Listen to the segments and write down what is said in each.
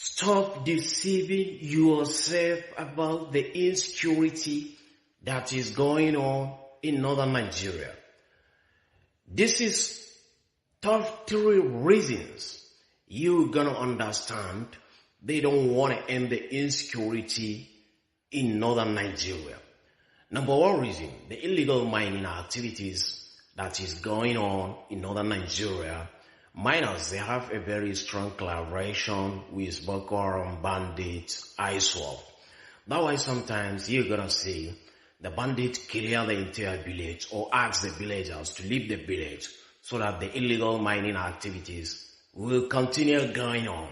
Stop deceiving yourself about the insecurity that is going on in northern Nigeria. This is top 3 reasons you're gonna understand they don't want to end the insecurity in northern Nigeria. Number 1 reason, the illegal mining activities that is going on in northern Nigeria. Miners, they have a very strong collaboration with Boko Haram bandits, ISWAP. That's why sometimes you're gonna see the bandits clear the entire village or ask the villagers to leave the village so that the illegal mining activities will continue going on.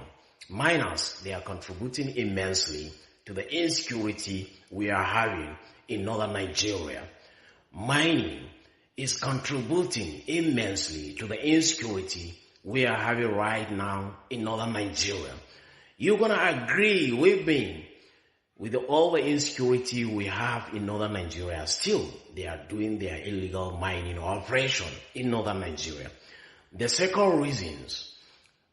Miners, they are contributing immensely to the insecurity we are having in northern Nigeria. Mining is contributing immensely to the insecurity we are having right now in northern Nigeria. You're gonna agree with me with all the insecurity we have in northern Nigeria. Still, they are doing their illegal mining operation in northern Nigeria. The second reasons,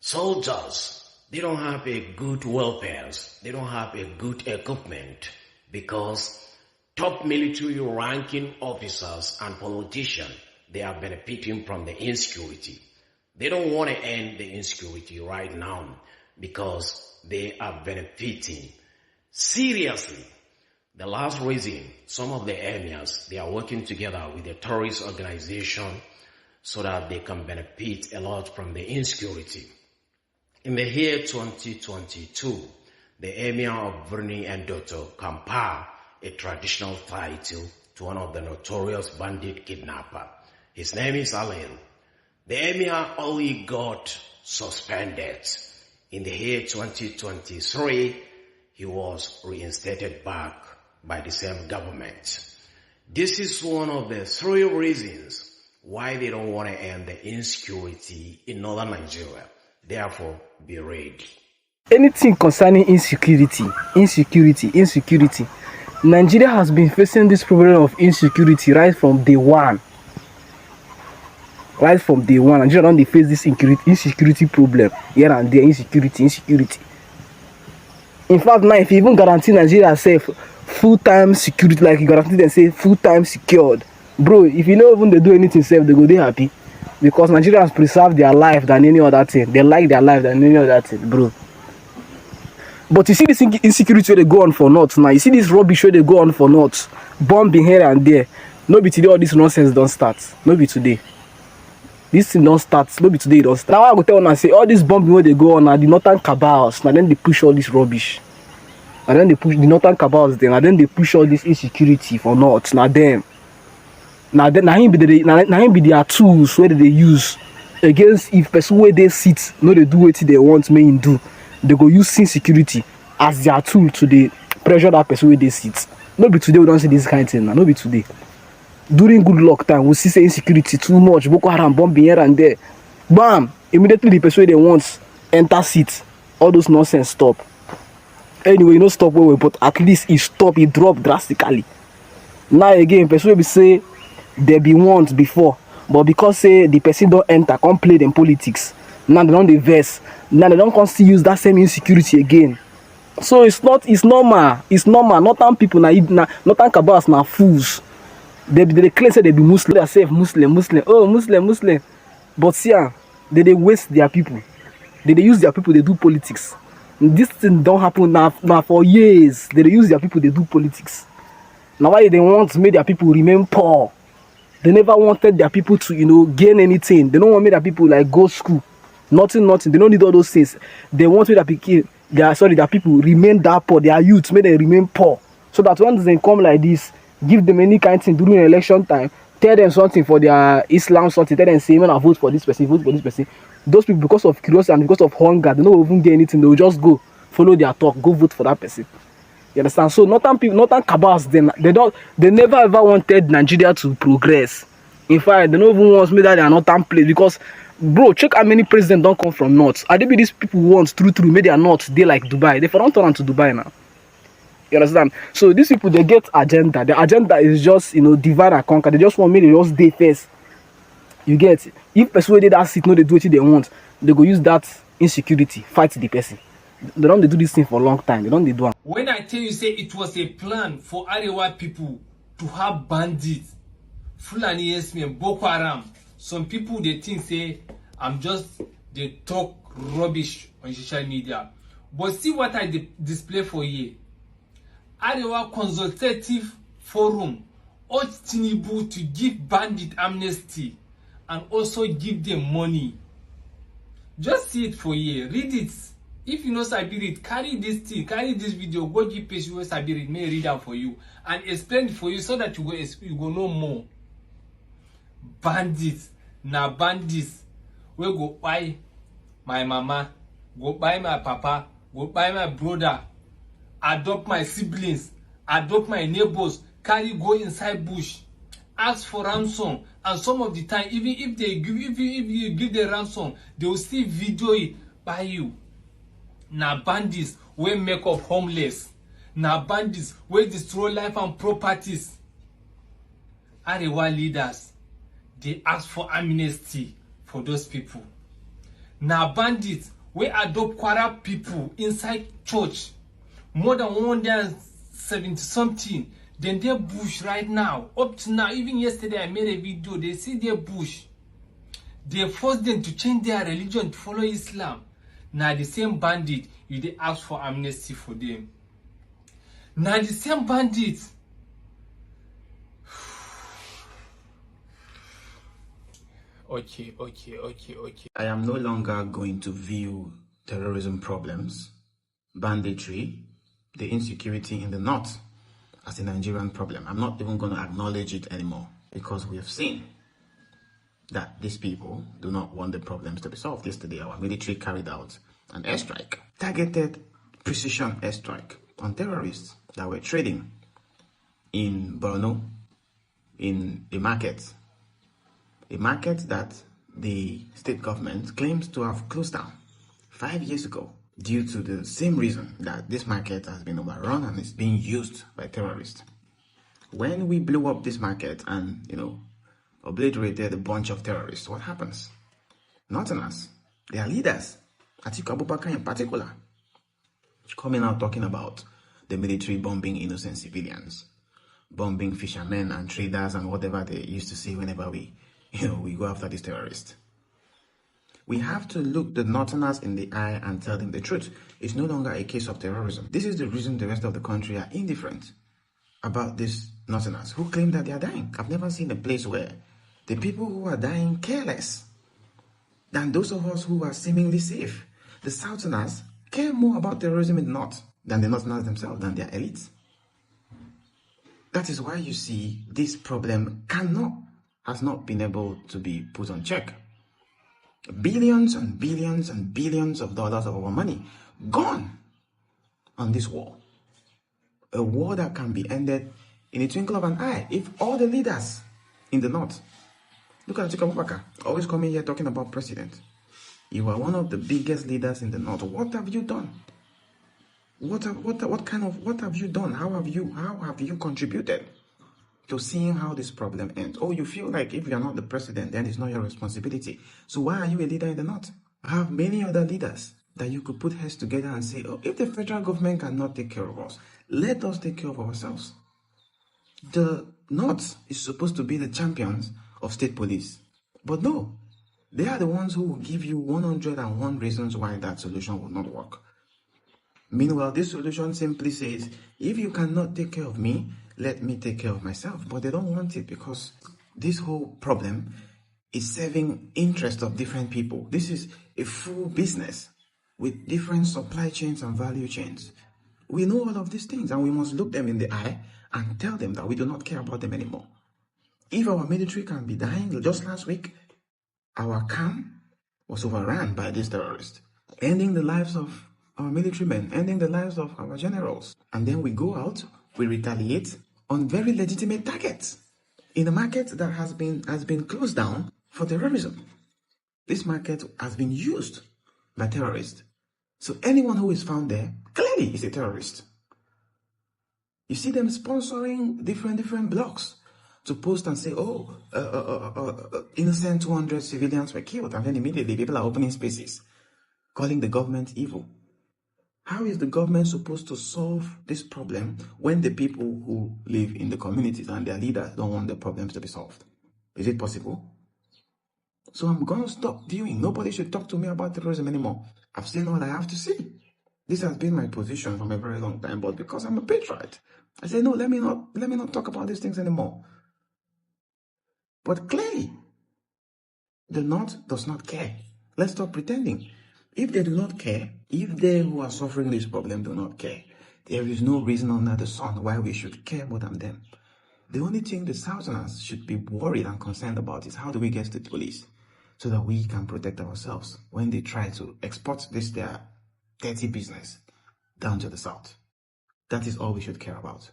soldiers, they don't have a good welfare. They don't have a good equipment because top military ranking officers and politicians, they are benefiting from the insecurity. They don't want to end the insecurity right now because they are benefiting. Seriously, the last reason, some of the emirs, they are working together with the terrorist organization so that they can benefit a lot from the insecurity. In the year 2022, the emir of Birni and Doto compared a traditional title to one of the notorious bandit kidnapper. His name is Alil. The emir only got suspended. In the year 2023, he was reinstated back by the same government. This is one of the 3 reasons why they don't want to end the insecurity in northern Nigeria. Therefore, be ready. Anything concerning insecurity. Nigeria has been facing this problem of insecurity right from day one. Nigeria don't face this insecurity problem here and there. Insecurity. In fact, now if you even guarantee Nigeria self full-time security, like you guarantee them say full-time secured, bro, if you don't even they do anything self, they go they happy because Nigerians preserve their life than any other thing. They like their life than any other thing, bro. But you see this insecurity where they go on for north now. You see this rubbish where they go on for north, bombing here and there. No be today all this nonsense don't start. No be today. This thing don't start. No be today it don't start. Now I go tell and say all this bombing where they go on now the northern cabals. Now then they push all this rubbish. And then they push the northern cabals then. And then they push all this insecurity for north. Now them. Now him be their tools where they use against if person where they sit, no they do what they want me do. They go use insecurity as their tool to the pressure that person where they sit. No be today we don't see this kind of thing now. No be today. During good luck time, we see insecurity too much. Boko Haram bombing here and there. Bam! Immediately the person they want enter seat. All those nonsense stop. Anyway, you know stop where but at least it stop, it drop drastically. Now again, person will say they be want before, but because say the person don't enter, can't play them politics. Now they don't the verse. Now they don't come still use that same insecurity again. So it's normal. Northern people northern cabals now fools. They claim say they be Muslim, they say Muslim. Oh, Muslim. But see, they waste their people. They use their people, they do politics. This thing don't happen now for years. They use their people, they do politics. Now why they want to make their people remain poor? They never wanted their people to, gain anything. They don't want to make their people like go school. Nothing. They don't need all those things. They want to make their people remain that poor. Their youth, make them remain poor. So that when they come like this, give them any kind of thing during election time, tell them something for their Islam, something, tell them say, man, I vote for this person, vote for this person. Those people, because of curiosity and because of hunger, they don't even get anything, they will just go follow their talk, go vote for that person. You understand? So northern cabals, they never ever wanted Nigeria to progress. In fact, they don't even want me that they are northern place because bro, check how many presidents don't come from north. I be these people want true, maybe they are not, they like Dubai. They don't turn on to Dubai now. You understand? So these people, they get agenda. The agenda is just, divide and conquer. They just want me to just stay first. You get? If person did that seat, no, they do what they want. They go use that insecurity, fight the person. They don't do this thing for a long time. They don't do am. When I tell you say it was a plan for Arewa people to have bandits, Fulani Yesmen, Boko Haram, some people they think say I'm just they talk rubbish on social media. But see what I display for you. Arewa Consultative Forum urged Tinubu to give bandit amnesty and also give them money. Just see it for you. Read it. If you know sabi read, carry this thing, carry this video, go give page where sabi read, may read am for you and explain it for you so that you go know more. Bandits, na bandits wey go buy my mama, go buy my papa, go buy my brother, adopt my siblings, adopt my neighbors, carry go inside bush, ask for ransom, and some of the time even if you give the ransom, they will still video it by you. Na bandits wey make up homeless, na bandits wey destroy life and properties. Arewa leaders, they ask for amnesty for those people. Na bandits wey adopt Kwara people inside church, more than 170 something. Then they bush right now. Up to now, even yesterday I made a video, they see their bush. They force them to change their religion to follow Islam. Now the same bandit, you dey ask for amnesty for them. Now the same bandit. Okay. I am no longer going to view terrorism problems, banditry, the insecurity in the north as a Nigerian problem. I'm not even going to acknowledge it anymore because we have seen that these people do not want the problems to be solved. Yesterday, our military carried out an airstrike, targeted precision airstrike on terrorists that were trading in Borno in a market that the state government claims to have closed down 5 years ago due to the same reason that this market has been overrun and is being used by terrorists. When we blew up this market and, obliterated a bunch of terrorists, what happens? Northerners, their leaders, Atiku Abubakar in particular, coming out talking about the military bombing innocent civilians, bombing fishermen and traders and whatever they used to say whenever we go after these terrorists. We have to look the Northerners in the eye and tell them the truth. It's no longer a case of terrorism. This is the reason the rest of the country are indifferent about these Northerners who claim that they are dying. I've never seen a place where the people who are dying care less than those of us who are seemingly safe. The Southerners care more about terrorism in the North than the Northerners themselves, than their elites. That is why you see this problem has not been able to be put on check. Billions and billions and billions of dollars of our money gone on this war. A war that can be ended in a twinkle of an eye if all the leaders in the North, look at Atiku Abubakar, always coming here talking about president. You are one of the biggest leaders in the North. What have you done? What have you done? How have you contributed to seeing how this problem ends? Oh, you feel like if you're not the president, then it's not your responsibility. So why are you a leader in the North? I have many other leaders that you could put heads together and say, oh, if the federal government cannot take care of us, let us take care of ourselves. The North is supposed to be the champions of state police. But no, they are the ones who will give you 101 reasons why that solution will not work. Meanwhile, this solution simply says, if you cannot take care of me, let me take care of myself. But they don't want it because this whole problem is serving interest of different people. This is a full business with different supply chains and value chains. We know all of these things and we must look them in the eye and tell them that we do not care about them anymore. If our military can be dying, just last week, our camp was overrun by these terrorists, ending the lives of our military men, ending the lives of our generals. And then we go out, we retaliate on very legitimate targets in a market that has been closed down for terrorism. This market has been used by terrorists. So anyone who is found there clearly is a terrorist. You see them sponsoring different blocks to post and say, innocent 200 civilians were killed. And then immediately people are opening spaces, calling the government evil. How is the government supposed to solve this problem when the people who live in the communities and their leaders don't want the problems to be solved? Is it possible? So I'm going to stop viewing. Nobody should talk to me about terrorism anymore. I've seen all I have to see. This has been my position from a very long time, but because I'm a patriot, I say, no, let me not talk about these things anymore. But clearly, the North does not care. Let's stop pretending. If they do not care, if they who are suffering this problem do not care, there is no reason under the sun why we should care more than them. The only thing the Southerners should be worried and concerned about is how do we get to the police so that we can protect ourselves when they try to export this their dirty business down to the South. That is all we should care about.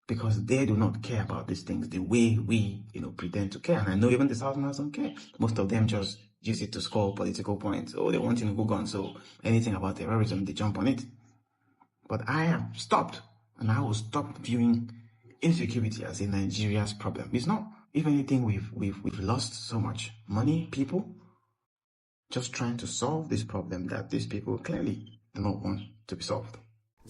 Because they do not care about these things the way we, pretend to care. And I know even the Southerners don't care. Most of them just use it to score political points. Oh, they want to go on, so anything about terrorism, they jump on it. But I have stopped, and I will stop viewing insecurity as a Nigeria's problem. It's not. If anything, we've lost so much money, people, just trying to solve this problem that these people clearly do not want to be solved.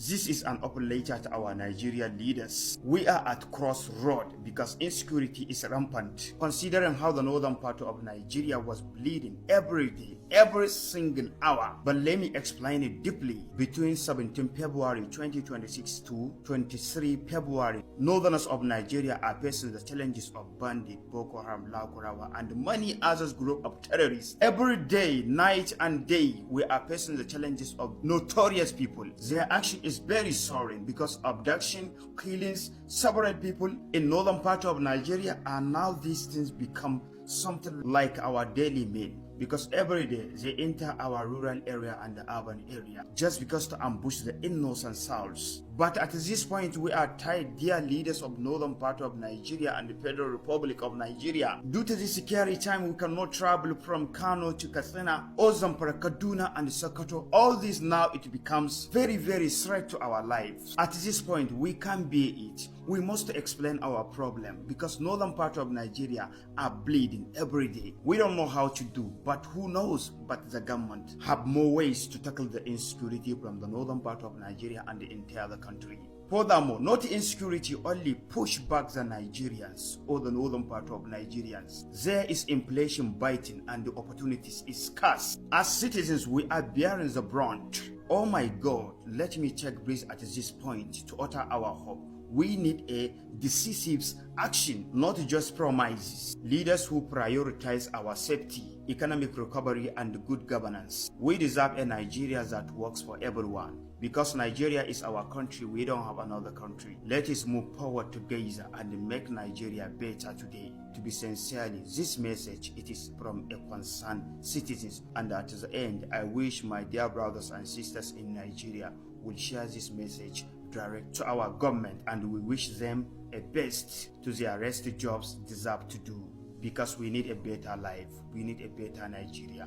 This is an open letter to our Nigerian leaders. We are at crossroad because insecurity is rampant. Considering how the northern part of Nigeria was bleeding every day, every single hour. But let me explain it deeply. Between 17 February 2026 to 23 February, northerners of Nigeria are facing the challenges of bandit, Boko Haram, Lakurawa, and many others group of terrorists. Every day, night and day, we are facing the challenges of notorious people. Their action is very soaring because abduction, killings, several people in northern part of Nigeria, and now these things become something like our daily meal. Because every day they enter our rural area and the urban area just because to ambush the innocent souls. But at this point we are tired, dear leaders of northern part of Nigeria and the Federal Republic of Nigeria. Due to the security time, we cannot travel from Kano to Katsina, Zamfara, Kaduna and Sokoto. All this now it becomes very threat to our lives. At this point we can't bear it. We must explain our problem because northern part of Nigeria are bleeding every day. We don't know how to do, but who knows? But the government have more ways to tackle the insecurity from the northern part of Nigeria and the entire country. Furthermore, not insecurity only push back the Nigerians or the northern part of Nigerians. There is inflation biting and the opportunities is scarce. As citizens, we are bearing the brunt. Oh my God, let me take breath at this point to utter our hope. We need a decisive action, not just promises. Leaders who prioritize our safety, economic recovery, and good governance. We deserve a Nigeria that works for everyone. Because Nigeria is our country, we don't have another country. Let us move forward together and make Nigeria better today. To be sincerely, this message, it is from a concerned citizens. And at the end, I wish my dear brothers and sisters in Nigeria will share this message direct to our government, and we wish them a best to their rest jobs deserve to do, because we need a better life, we need a better Nigeria.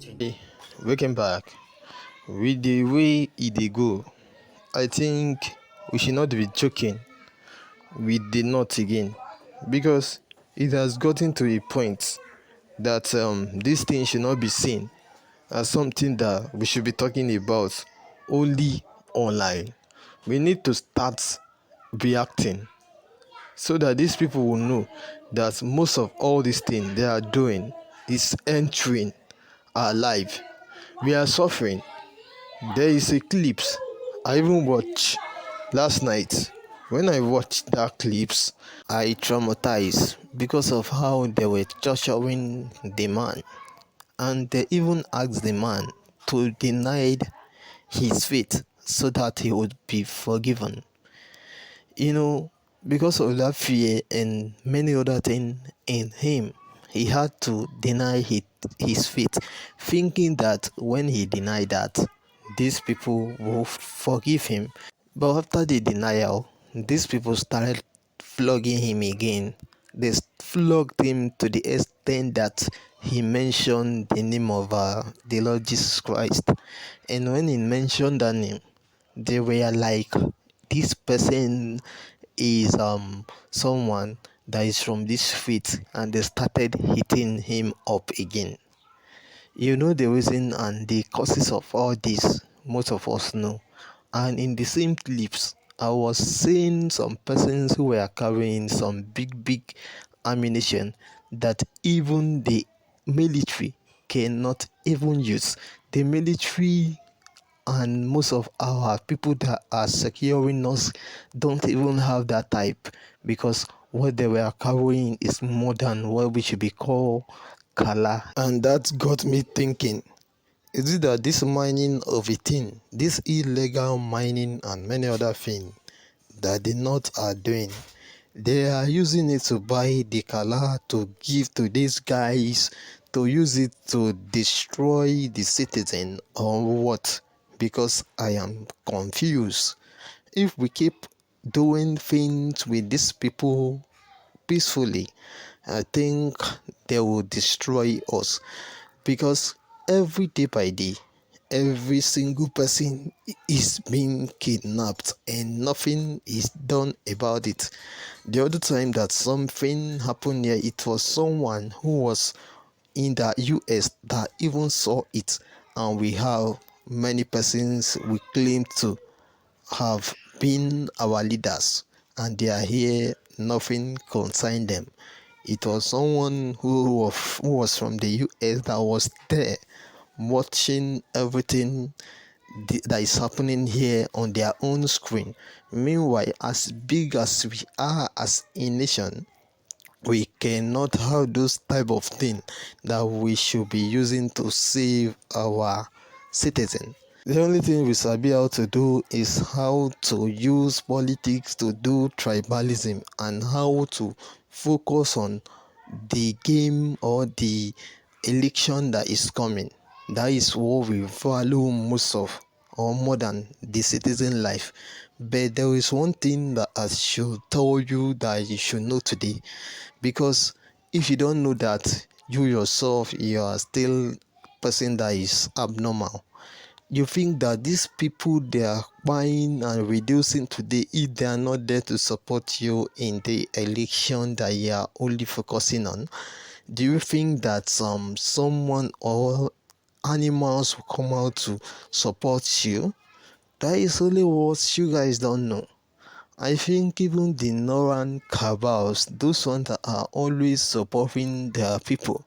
Thank you. Welcome back. With the way it go, I think we should not be joking with the not again, because it has gotten to a point that this thing should not be seen as something that we should be talking about only online. We need to start reacting so that these people will know that most of all these things they are doing is entering our life. We are suffering. There is a clips I even watched last night. When I watched that clips, I traumatized because of how they were torturing the man, and they even asked the man to deny his faith so that he would be forgiven. Because of that fear and many other things in him, he had to deny his faith, thinking that when he denied that, these people will forgive him. But after the denial, these people started flogging him again. They flogged him to the extent that he mentioned the name of the Lord Jesus Christ. And when he mentioned that name, they were like, this person is someone that is from this faith, and they started hitting him up again. The reason and the causes of all this most of us know. And in the same clips, I was seeing some persons who were carrying some big ammunition that even the military cannot even use. The military and most of our people that are securing us don't even have that type, because what they were carrying is more than what we should be called kala. And that got me thinking, is it that this mining of a thing, this illegal mining and many other things that the North are doing, they are using it to buy the kala to give to these guys to use it to destroy the citizen, or what? Because I am confused. If we keep doing things with these people peacefully, I think they will destroy us, because every day by day, every single person is being kidnapped and nothing is done about it. The other time that something happened here, it was someone who was in the US that even saw it, and we have many persons we claim to have been our leaders, and they are here, nothing concerned them. It was someone who was from the US that was there watching everything that is happening here on their own screen. Meanwhile, as big as we are as a nation, we cannot have those type of things that we should be using to save our citizens. The only thing we sabi how to do is how to use politics to do tribalism, and how to focus on the game or the election that is coming. That is what we value most of, or more than the citizen life. But there is one thing that I should tell you that you should know today, because if you don't know that, you yourself, you are still person that is abnormal. You think that these people they are buying and reducing today, if they are not there to support you in the election that you are only focusing on, do you think that someone or animals will come out to support you? That is only what you guys don't know. I think even the Noran cabals, those ones that are always supporting their people,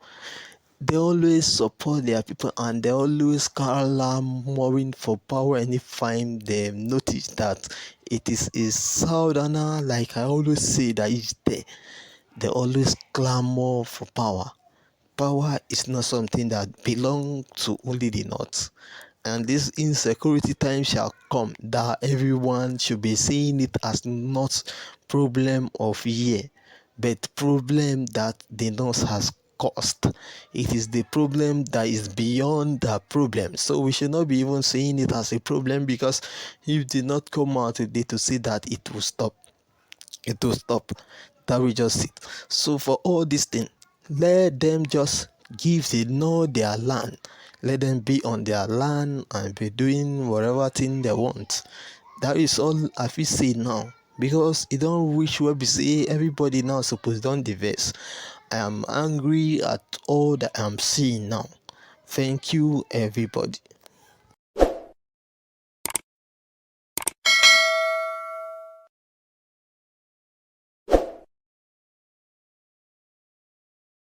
they always support their people, and they always clamoring for power anytime they notice that it is a southerner, like I always say, that is there. They always clamor for power. Power is not something that belongs to only the North. And this insecurity time shall come that everyone should be seeing it as not problem of year, but problem that the North has caused. It is the problem that is beyond the problem. So we should not be even seeing it as a problem, because if did not come out today to say that it will stop, it will stop. That will just it. So for all these things, let them just give the know their land. Let them be on their land and be doing whatever thing they want. That is all I feel say now. Because it don't reach where we say everybody now supposed don't diverse. I am angry at all that I'm seeing now. Thank you, everybody.